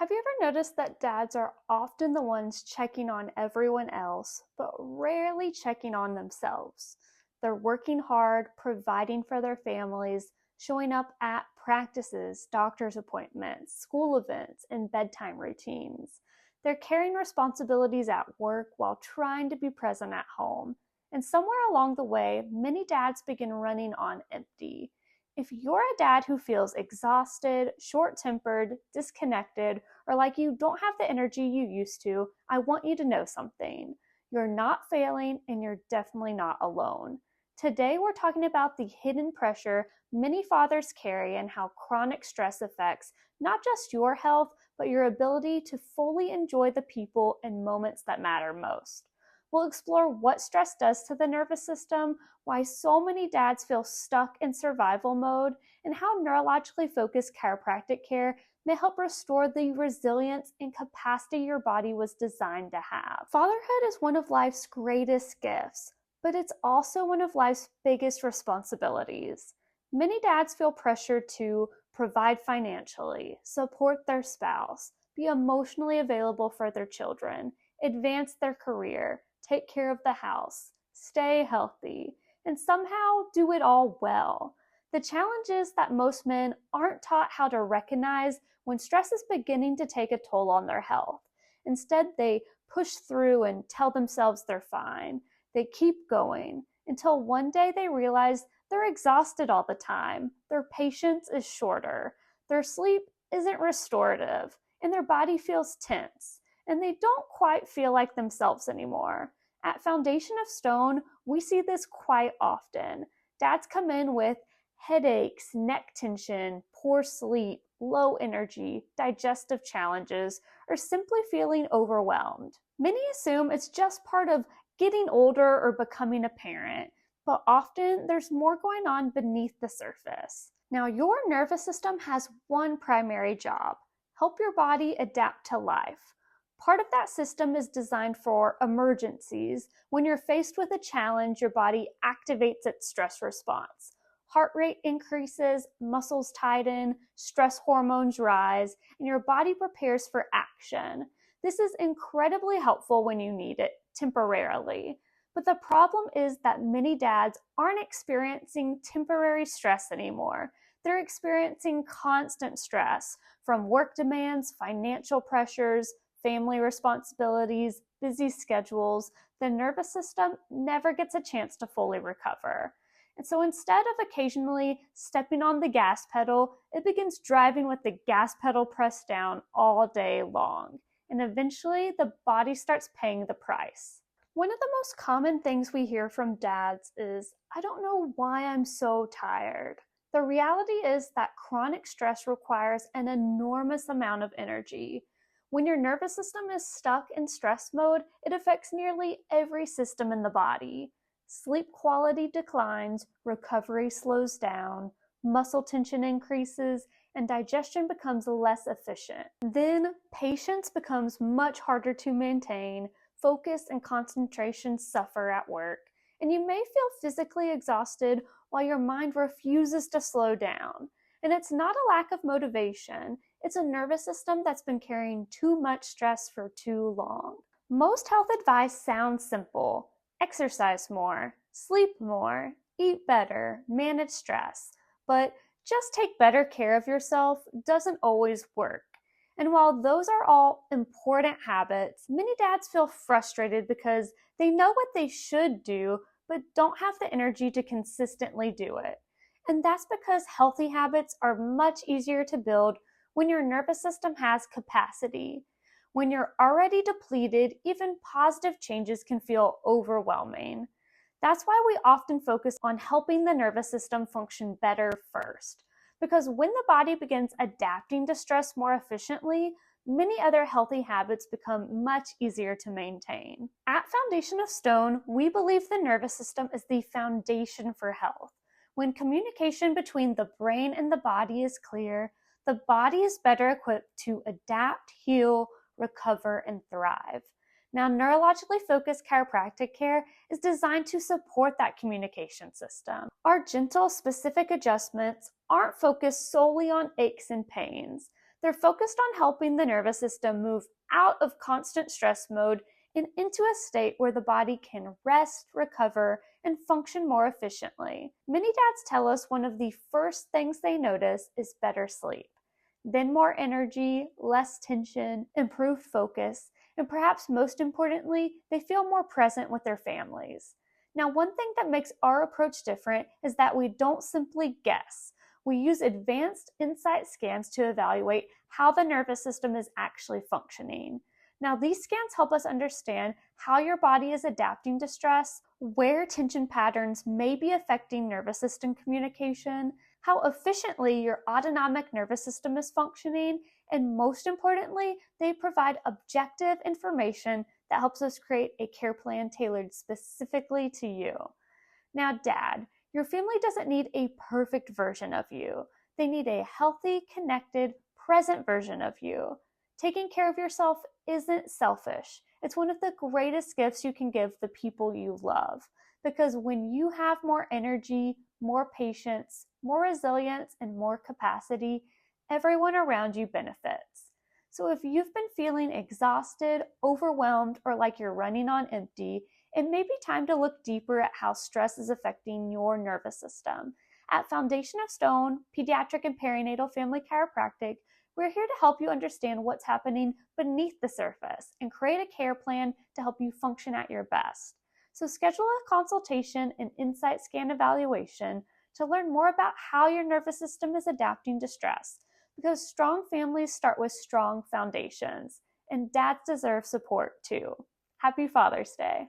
Have you ever noticed that dads are often the ones checking on everyone else, but rarely checking on themselves? They're working hard, providing for their families, showing up at practices, doctor's appointments, school events, and bedtime routines. They're carrying responsibilities at work while trying to be present at home. And somewhere along the way, many dads begin running on empty. If you're a dad who feels exhausted, short tempered, disconnected, or like you don't have the energy you used to, I want you to know something. You're not failing and you're definitely not alone. Today, we're talking about the hidden pressure many fathers carry and how chronic stress affects not just your health, but your ability to fully enjoy the people and moments that matter most. We'll explore what stress does to the nervous system, why so many dads feel stuck in survival mode, and how neurologically focused chiropractic care may help restore the resilience and capacity your body was designed to have. Fatherhood is one of life's greatest gifts, but it's also one of life's biggest responsibilities. Many dads feel pressured to provide financially, support their spouse, be emotionally available for their children, advance their career, take care of the house, stay healthy, and somehow do it all well. The challenge is that most men aren't taught how to recognize when stress is beginning to take a toll on their health. Instead, they push through and tell themselves they're fine. They keep going until one day they realize they're exhausted all the time, their patience is shorter, their sleep isn't restorative, and their body feels tense, and they don't quite feel like themselves anymore. At Foundation of Stone, we see this quite often. Dads come in with headaches, neck tension, poor sleep, low energy, digestive challenges, or simply feeling overwhelmed. Many assume it's just part of getting older or becoming a parent, but often there's more going on beneath the surface. Now, your nervous system has one primary job: help your body adapt to life. Part of that system is designed for emergencies. When you're faced with a challenge, your body activates its stress response. Heart rate increases, muscles tighten, stress hormones rise, and your body prepares for action. This is incredibly helpful when you need it temporarily. But the problem is that many dads aren't experiencing temporary stress anymore. They're experiencing constant stress from work demands, financial pressures, family responsibilities, busy schedules. The nervous system never gets a chance to fully recover. And so instead of occasionally stepping on the gas pedal, it begins driving with the gas pedal pressed down all day long. And eventually, the body starts paying the price. One of the most common things we hear from dads is, "I don't know why I'm so tired." The reality is that chronic stress requires an enormous amount of energy. When your nervous system is stuck in stress mode, it affects nearly every system in the body. Sleep quality declines, recovery slows down, muscle tension increases, and digestion becomes less efficient. Then, patience becomes much harder to maintain, focus and concentration suffer at work, and you may feel physically exhausted while your mind refuses to slow down. And it's not a lack of motivation, it's a nervous system that's been carrying too much stress for too long. Most health advice sounds simple: exercise more, sleep more, eat better, manage stress. But just take better care of yourself doesn't always work. And while those are all important habits, many dads feel frustrated because they know what they should do, but don't have the energy to consistently do it. And that's because healthy habits are much easier to build when your nervous system has capacity. When you're already depleted, even positive changes can feel overwhelming. That's why we often focus on helping the nervous system function better first. Because when the body begins adapting to stress more efficiently, many other healthy habits become much easier to maintain. At Foundation of Stone, we believe the nervous system is the foundation for health. When communication between the brain and the body is clear, the body is better equipped to adapt, heal, recover, and thrive. Now, neurologically focused chiropractic care is designed to support that communication system. Our gentle, specific adjustments aren't focused solely on aches and pains. They're focused on helping the nervous system move out of constant stress mode and into a state where the body can rest, recover, and function more efficiently. Many dads tell us one of the first things they notice is better sleep. Then more energy, less tension, improved focus, and perhaps most importantly, they feel more present with their families. Now, one thing that makes our approach different is that we don't simply guess. We use advanced insight scans to evaluate how the nervous system is actually functioning. Now, these scans help us understand how your body is adapting to stress, where tension patterns may be affecting nervous system communication, how efficiently your autonomic nervous system is functioning, and most importantly, they provide objective information that helps us create a care plan tailored specifically to you. Now, Dad, your family doesn't need a perfect version of you. They need a healthy, connected, present version of you. Taking care of yourself isn't selfish. It's one of the greatest gifts you can give the people you love. Because when you have more energy, more patience, more resilience, and more capacity, everyone around you benefits. So if you've been feeling exhausted, overwhelmed, or like you're running on empty, it may be time to look deeper at how stress is affecting your nervous system. At Foundation of Stone, Pediatric and Perinatal Family Chiropractic, we're here to help you understand what's happening beneath the surface and create a care plan to help you function at your best. So schedule a consultation and insight scan evaluation to learn more about how your nervous system is adapting to stress, because strong families start with strong foundations, and dads deserve support too. Happy Father's Day.